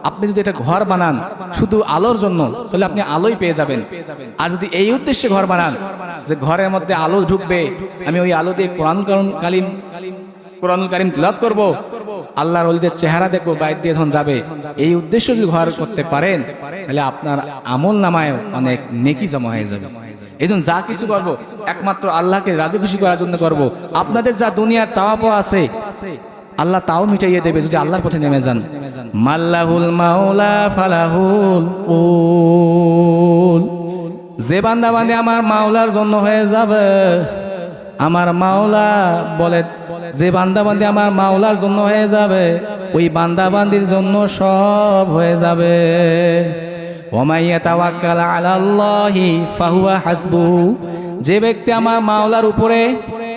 S1: আপনি যদি এটা ঘর বানান শুধু আলোর জন্য, তাহলে আপনি আলোই পেয়ে যাবেন। আর যদি এই উদ্দেশ্যে ঘর বানান যে ঘরের মধ্যে আলো ঢুকবে, আমি ওই আলো দিয়ে কোরআনুল কারীম তিলাওয়াত করব, আল্লাহর ওলিদের চেহারা দেখবো, বাইরে দিয়ে যখন যাবে, এই উদ্দেশ্য যদি ঘর করতে পারেন, তাহলে আপনার আমল নামায় অনেক নেকি জমা হয়ে যাবে। এই জন্য যা কিছু করবো একমাত্র আল্লাহকে রাজি খুশি করার জন্য করব। আপনাদের যা দুনিয়ার চাওয়া পাওয়া আছে আল্লাহ তাও মিটাইয়ে দেবে যদি আল্লাহর পথে নেমে যান। মাল্লাহুল মাওলা ফালাহুল কুল, যে বান্দা বান্দে আমার মাওলার জন্য হয়ে যাবে, আমার মাওলা বলে যে বান্দা বান্দি আমার মাওলার জন্য হয়ে যাবে, ওই বান্দা বান্দির জন্য সব হয়ে যাবে। ওমাই ইয়াতাওয়াক্কাল আলাল্লাহি ফাহুয়া হাসবুহু, যে ব্যক্তি আমার মাওলার উপরে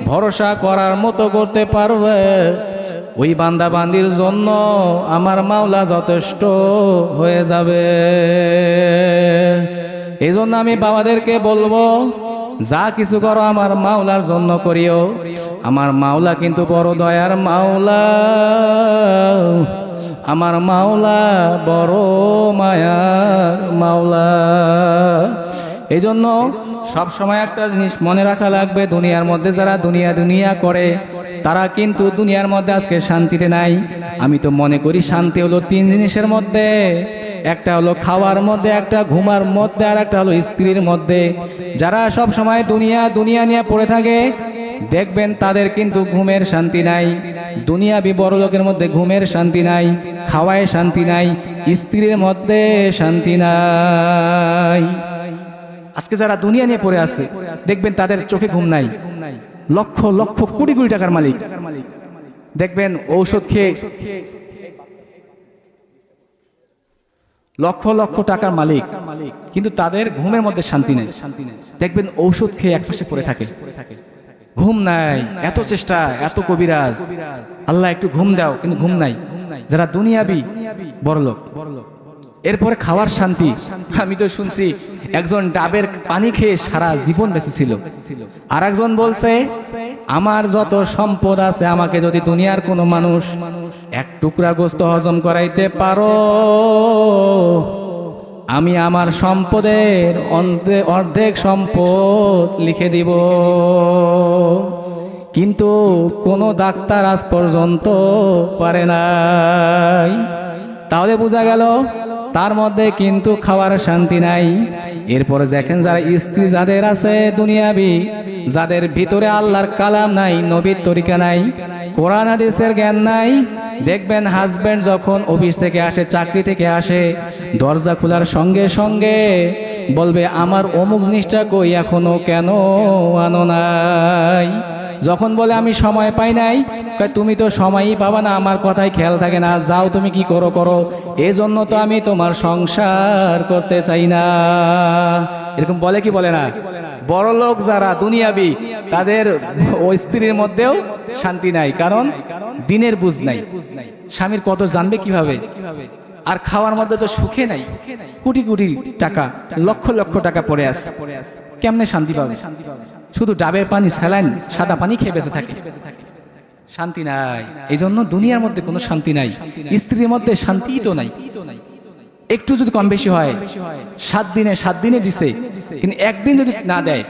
S1: ভরসা করার মতো করতে পারবে, ওই বান্দা বান্দির জন্য আমার মাওলা যথেষ্ট হয়ে যাবে। এই জন্য আমি বাবাদেরকে বলবো, যা কিছু করো আমার মাওলার জন্য করিও। আমার মাওলা কিন্তু বড় দয়ার মাওলা, আমার মাওলা বড় মায়ার মাওলা। এই জন্য সব সময় একটা জিনিস মনে রাখা লাগবে, দুনিয়ার মধ্যে যারা দুনিয়া করে তারা কিন্তু দুনিয়ার মধ্যে আজকে শান্তিতে নাই। আমি তো মনে করি শান্তি হলো তিন জিনিসের মধ্যে, একটা হলো খাওয়ার মধ্যে, একটা ঘুমার মধ্যে, আর একটা হলো স্ত্রীর মধ্যে। যারা সব সময় দুনিয়া নিয়ে পড়ে থাকে দেখবেন তাদের কিন্তু ঘুমের শান্তি নাই। দুনিয়াবি বড় লোকের মধ্যে ঘুমের শান্তি নাই, খাওয়ায় শান্তি নাই, স্ত্রীর মধ্যে শান্তি নাই। আজকে যারা দুনিয়া নিয়ে পড়ে আছে দেখবেন তাদের চোখে ঘুম নাই। লক্ষ লক্ষ কোটি কোটি টাকার মালিক দেখবেন ঔষধ খেয়ে, লক্ষ লক্ষ টাকার মালিক, কিন্তু তাদের ঘুমের মধ্যে শান্তি নেই। দেখবেন ঔষধ খেয়ে একপাশে পড়ে থাকে, ঘুম নাই। এত চেষ্টা, এত কবিরাজ, আল্লাহ একটু ঘুম দাও, কিন্তু ঘুম নাই। যারা দুনিয়াবি বড়লোক, এরপরে খাওয়ার শান্তি। আমি তো শুনছি একজন ডাবের পানি খেয়ে সারা জীবন বেঁচে ছিল, আর একজন বলছে আমার যত সম্পদ আছে, আমাকে যদি দুনিয়ার কোনো মানুষ এক টুকরা গোস্ত হজম করাইতে পারো, আমি আমার সম্পদের অর্ধেক সম্পদ লিখে দিব। কিন্তু কোনো ডাক্তার আজ পর্যন্ত পারে নাই। তাহলে বোঝা গেল তার মধ্যে কিন্তু খাওয়ার শান্তি নাই। এরপরে দেখেন যারা স্ত্রী যাদের আছে দুনিয়াবি, যাদের ভিতরে আল্লাহর কালাম নাই, নবীর তরিকা নাই, কোরআন হাদিসের জ্ঞান নাই, দেখবেন হাজবেন্ড যখন অফিস থেকে আসে, চাকরি থেকে আসে, দরজা খোলার সঙ্গে সঙ্গে বলবে আমার অমুক জিনিসটা কই, এখনো কেন আনো নাই? যখন বলে আমি সময় পাই নাই, তুমি তো সময়ই পাবা না, আমার কথাই খেয়াল থাকে না, যাও তুমি কি করো করো, এজন্য তো আমি তোমার সংসার করতে চাই না। এরকম বলে কি বলে না? বড় লোক যারা দুনিয়াবি তাদের ওই স্ত্রীর মধ্যেও শান্তি নাই, কারণ দিনের বুঝ নাই, স্বামীর কত জানবে কিভাবে। আর খাওয়ার মধ্যে তো সুখে নাই, কোটি কোটি টাকা, লক্ষ লক্ষ টাকা পড়ে আছে, কেমনে শান্তি পাবে? শুধু ডাবের পানি, স্যালাইন, সাদা পানি খেয়ে বেঁচে থাকে, শান্তি নাই। এই জন্য দুনিয়ার মধ্যে কোনো শান্তি নাই, স্ত্রীর মধ্যে শান্তিই তো নাই। একটু যদি কম বেশি হয়, 7 দিনে দিছে, কিন্তু একদিন যদি না দেয়,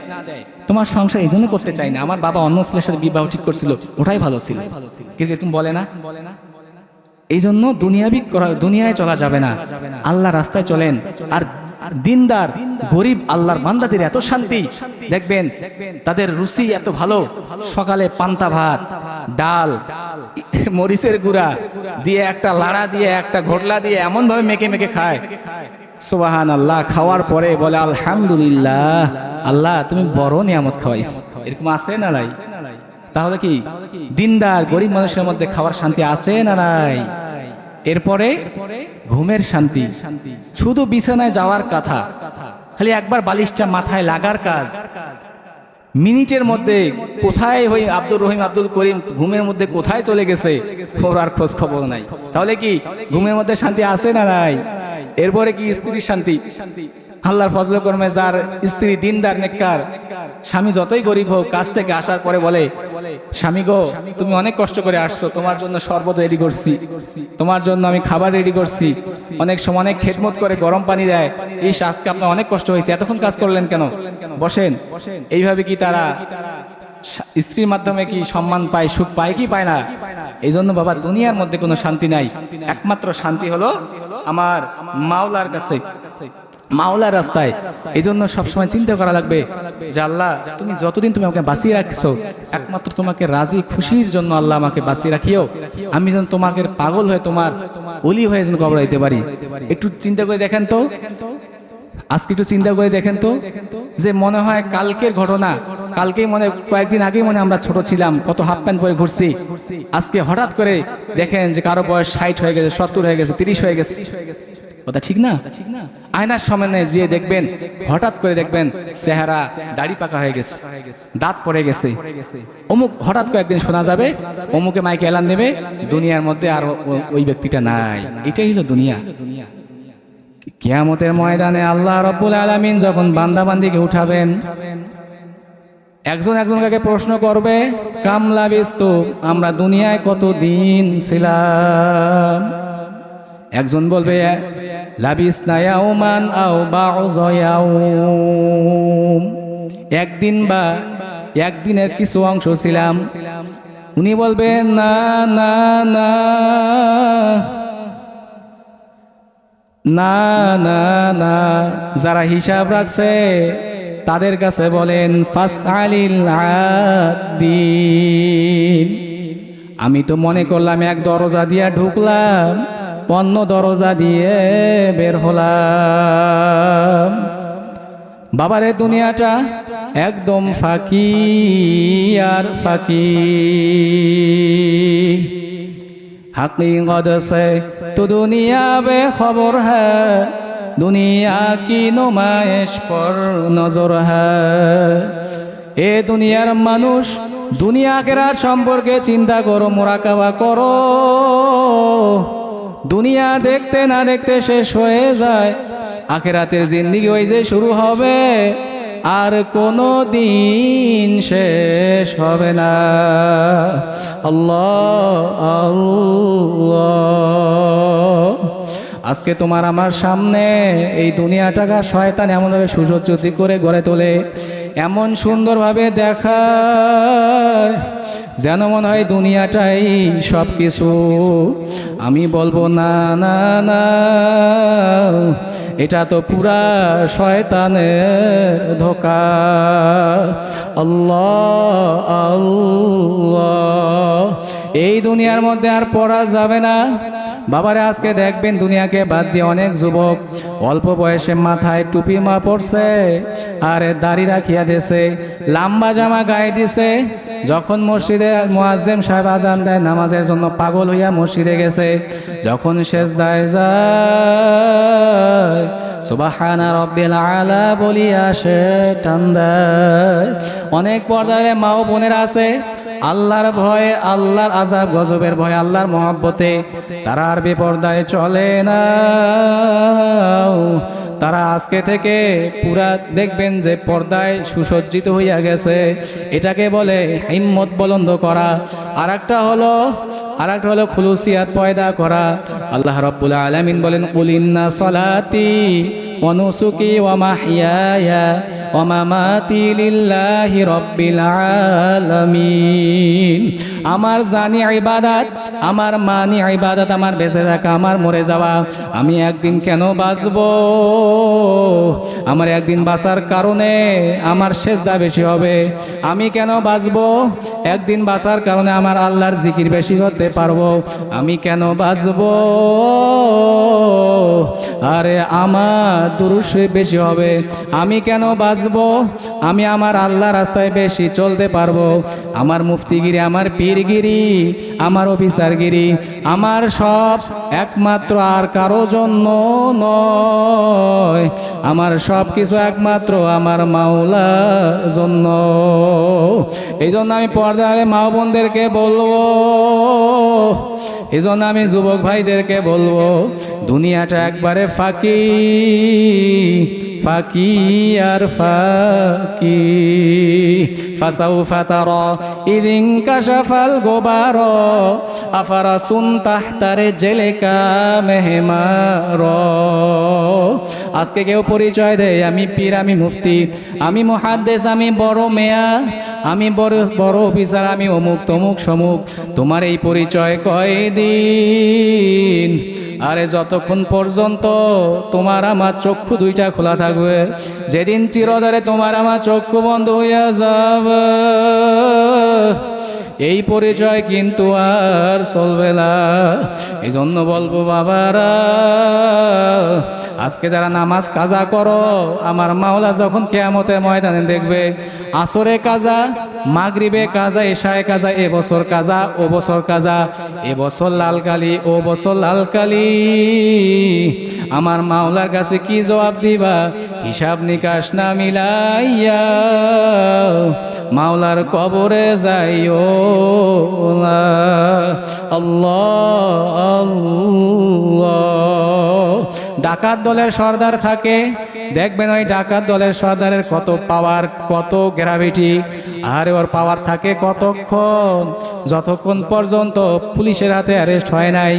S1: তোমার সংসার এই জন্য করতে চাই না, আমার বাবা অন্য ছেলের সাথে বিবাহ ঠিক করছিল, ওটাই ভালো ছিল, এরকম বলে না? এই জন্য দুনিয়ায় চলা যাবে না, আল্লাহ রাস্তায় চলেন। আর দিনদার গরিব আল্লাহর বান্দাদের এত শান্তি, দেখবেন তাদের রুচি এত ভালো, সকালে পান্তা ভাত, ডাল, মরিচের গুঁড়া দিয়ে, একটা লাড়া দিয়ে, একটা ঘোটলা দিয়ে এমন ভাবে মেখে মেখে খায়, সুবহানাল্লাহ। খাওয়ার পরে বলে আলহামদুলিল্লাহ, আল্লাহ তুমি বড় নিয়ামত খাওয়াইছ। এরকম আছে না নাই? তাহলে কি দিনদার গরিব মানুষের মধ্যে খাওয়ার শান্তি আছে না নাই? এরপরে ঘুমের শান্তি, শুধু বিছানায় যাওয়ার কথা, খালি একবার বালিশটা মাথায় লাগার কাজ, মিনিটের মধ্যে কোথায় ওই আব্দুর রহিম আব্দুল করিম ঘুমের মধ্যে কোথায় চলে গেছে ওর আর খোঁজ খবর নাই। তাহলে কি ঘুমের মধ্যে শান্তি আছে না নাই? এরপরে কি স্ত্রীর শান্তি? আল্লাহর ফজলে কর্মে যার স্ত্রী দিনদার নেককার, স্বামী যতই গরিব হোক কাজ থেকে আসার পরে বলে, স্বামী গো তুমি অনেক কষ্ট করে আসছো, তোমার জন্য শরবত রেডি করছি, তোমার জন্য আমি খাবার রেডি করছি, অনেক সময় অনেক খেদমত করে গরম পানি দেয়, এই আজকে আপনার অনেক কষ্ট হয়েছে, এতক্ষণ কাজ করলেন কেন, বসেন। এইভাবে কি তারা স্ত্রীর মাধ্যমে কি সম্মান পায়, সুখ পায় কি পায় না? এই জন্য বাবা দুনিয়ার মধ্যে কোনো শান্তি নাই, একমাত্র শান্তি হলো আমার মাওলার কাছে, মাওলার রাস্তায়। এই জন্য সবসময় চিন্তা করা লাগবে যে আল্লাহ তুমি যতদিন তুমি আমাকে বাঁচিয়ে রাখছো, একমাত্র তোমাকে রাজি খুশির জন্য আল্লাহ আমাকে বাঁচিয়ে রাখিও, আমি যেন তোমাকে পাগল হয়ে তোমার ওলি হয়ে যেন কবর দিতে পারি। একটু চিন্তা করে দেখেন তো, আজকে একটু চিন্তা করে দেখেন তো, যে মনে হয় কালকের ঘটনা, কালকেই মনে কয়েকদিন আগেই মনে আমরা ছোট ছিলাম, কত হাফ প্যান্ট পরে ঘুরছি, আজকে হঠাৎ করে দেখেন যে কারো বয়স 60 হয়ে গেছে, 70 হয়ে গেছে, 30 হয়ে গেছে, কথা ঠিক না? আয়নার সামনে যে দেখবেন, হঠাৎ করে দেখবেন চেহারা দাড়ি পাকা হয়ে গেছে, দাঁত পড়ে গেছে, অমুক হঠাৎ করে একদিন শোনা যাবে, অমুকে মাইকে এলান দেবে, দুনিয়ার মধ্যে আর ওই ব্যক্তিটা নাই। এটাই হলো দুনিয়া। কিয়ামতের ময়দানে আল্লাহ রাব্বুল আলামিন যখন বান্দা বান্দিকে উঠাবেন, একজন একজনকে প্রশ্ন করবে, কাম লাবিস্তু, আমরা দুনিয়ায় কতদিন ছিলাম? একজন বলবে লাবিসনা ইয়াউমান আও বা'যা ইয়াউম, একদিন বা একদিনের কিছু অংশ ছিলাম। উনি বলবেন না না না না না না, যারা হিসাব রাখছে তাদের কাছে বলেন ফাসআলিল আদিন, আমি তো মনে করলাম এক দরজা দিয়ে ঢুকলাম, অন্য দরজা দিয়ে বের হলাম। বাবারে দুনিয়াটা একদম ফাঁকি আর ফাঁকি, हकीकत से तो दुनिया बेखबर है, दुनिया की नुमाइश पर नजर है। ए दुनियार मानुष दुनिया आखिरात सम्पर्के चिंता करो, मुराकाबा करो। दुनिया देखते ना देखते शेष হয়ে যায়, আখিরাতের জিন্দেগি ওই যে শুরু হবে, আর কোনো দিন শেষ হবে না। আল্লাহ আল্লাহ, আজকে তোমার আমার সামনে এই দুনিয়াটাকে শয়তান এমনভাবে সুসজ্জিত করে গড়ে তোলে, এমন সুন্দরভাবে দেখায় যেন মনে হয় দুনিয়াটাই সব কিছু। আমি বলবো না না না, এটা তো পুরা শয়তানের ধোঁকা। আল্লাহ আল্লাহ, এই দুনিয়ার মধ্যে আর পড়া যাবে না। বাবারে আজকে দেখবেন দুনিয়াকে বাদ দিয়ে অনেক যুবক অল্প বয়সে মাথায় টুপি মা পড়ছে, আর দাড়ি রাখিয়া দিছে, লম্বা জামা গায়ে দিছে, যখন মসজিদে মুয়াজ্জিম সাহেব আজান দেয় নামাজের জন্য পাগল হইয়া মসজিদে গেছে, যখন সেজদায় যায় সুবহানা রাব্বিল আলা বলিয়া সে টান দেয়। অনেক পর্দায় মা ও বোনেরা আছে, আল্লাহর ভয়ে, আল্লাহর আযাব গজবের ভয়ে, আল্লাহর মহব্বতে তারা আর বেপর্দায় চলে না। তারা আজকে থেকে পুরা দেখবেন যে পর্দায় সুসজ্জিত হইয়া গেছে। এটাকে বলে হিম্মত বুলন্দ করা। আর একটা হলো খুলুসিয়াত পয়দা করা। আল্লাহ রাব্বুল আলামিন বলেন, কুল ইন্না সলাতি ওয়া নুসুকি ওয়া মাহইয়ায়া ওয়া মামাতি লিল্লাহি রাব্বিল আলামিন। আমার জানি ইবাদত, আমার মানি ইবাদত, আমার বেঁচে থাকা, আমার মরে যাওয়া, আমি একদিন কেন বাঁচবো? আমার একদিন বাঁচার কারণে আমার সেজদা বেশি হবে। আমি কেন বাঁচবো? একদিন বাঁচার কারণে আমার আল্লাহর জিকির বেশি করতে পারবো, আমি কেন বাঁচবো? আরে আমার দুরূদ শরীফ বেশি হবে, আমি কেন বাঁচবো? আমি আমার আল্লাহ রাস্তায় বেশি চলতে পারবো। আমার মুফতিগিরি, আমার পীরগিরি, আমার অফিসারগিরি, আমার সব একমাত্র আর কারো জন্য নয়, আমার সব কিছু একমাত্র আমার মাওলার জন্য। এই জন্য আমি পর্দায় মা বোনদেরকে বলবো, এই জন্য আমি যুবক ভাইদেরকে বলবো, দুনিয়াটা একবারে ফাঁকি, ফাঁকি আর ফাঁকি। ফাসাউফা তারা ইদিন কাশাফাল গোবার আফারাসুন তাহতারে জেলেকা মেহমার। আজকে কেউ পরিচয় দেয় আমি পীর, আমি মুফতি, আমি মুহাদ্দিস, আমি বড় মেয়া, আমি বড় অফিসার, আমি অমুক তমুক সমুক। তোমার এই পরিচয় কয়দিন? আরে যতক্ষণ পর্যন্ত তোমার আমার চক্ষু দুইটা খোলা থাকবে, যেদিন চিরতরে তোমার আমার চক্ষু বন্ধ হইয়া যাবে, এই পরিচয় কিন্তু আর চলবে না। এই জন্য বলবো বাবারা, আজকে যারা নামাজ কাজা করো, আমার মাওলা যখন কিয়ামতের ময়দানে দেখবে, আসরে কাজা, মাগরিবে কাজা, এশায়ে কাজা, এ বছর কাজা, ও বছর কাজা, এ বছর লাল কালি, ও বছর লাল কালি, আমার মাওলার কাছে কি জবাব দিবা? হিসাব নিকাশ না মিলাইয়া মাওলার কবরে যাইও না। আল্লাহ আল্লাহ। ডাকাত দলের সর্দার থাকে, দেখবেন ওই ডাকাত দলের সর্দারের কত পাওয়ার, কত গ্র্যাভিটি, আর ওর পাওয়ার থাকে কতক্ষণ? যতক্ষণ পর্যন্ত পুলিশের হাতে অ্যারেস্ট হয় নাই।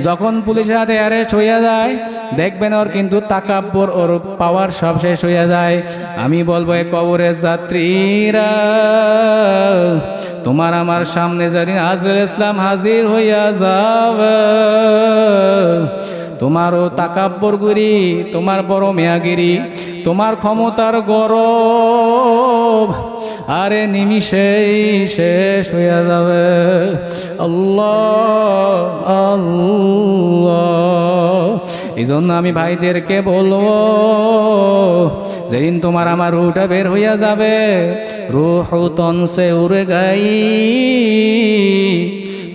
S1: যখন পুলিশের হাতে অ্যারেস্ট হইয়া যায়, দেখবেন ওর কিন্তু তাকাব্বর, ওর পাওয়ার সব শেষ হইয়া যায়। আমি বলবো এ কবরের যাত্রীরা, তোমার আমার সামনে যেদিন আজরাইল ইসলাম হাজির হইয়া যাবে, তোমারও তাকাব্বরগিরি, তোমার বড় মেয়াগিরি, তোমার ক্ষমতার গরব আরে নিমিষেই শেষ হইয়া যাবে। আল্লাহ আল্লাহ। এই জন্য আমি ভাইদেরকে বলবো, যেদিন তোমার আমার রুহটা বের হইয়া যাবে, রুহ তন সে উড়ে গাই,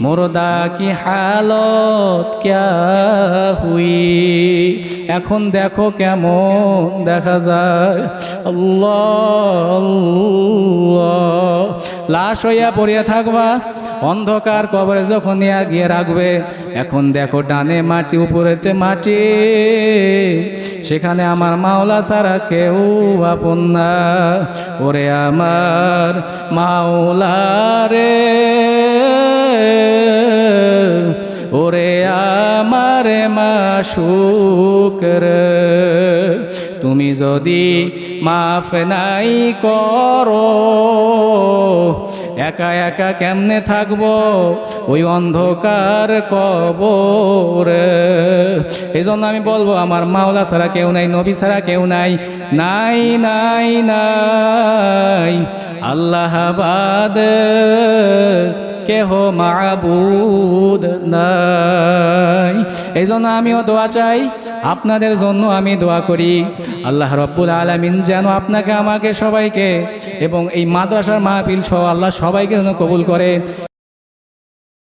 S1: মুর্দা কি হালত ক্যা হুই, এখন দেখো কেমন দেখা যায়। আল্লাহ আল্লাহ। লাশ হইয়া পড়িয়া থাকবা, অন্ধকার কবরে যখন নিয়ে গিয়ে রাখবে, এখন দেখো ডানে মাটি, উপরেতে মাটি, সেখানে আমার মাওলা ছাড়া কেউ আপন না। ওরে আমার মাওলা রে, ওরে আমার মাশউক রে, তুমি যদি মাফ নাই করো, একা একা কেমনে থাকবো ওই অন্ধকার কবরে। এই জন্য আমি বলবো, আমার মাওলা ছাড়া কেউ নাই, নবী ছাড়া কেউ নাই, নাই নাই নাই, আল্লাহ বাদ কেহ মাবুদ নাই। এই জন্য আমিও দোয়া চাই, আপনাদের জন্য আমি দোয়া করি, আল্লাহ রব্বুল আলামিন যেন আপনাকে, আমাকে, সবাইকে এবং এই মাদ্রাসার মাহফিল সহ আল্লাহ সবাইকে যেন কবুল করে।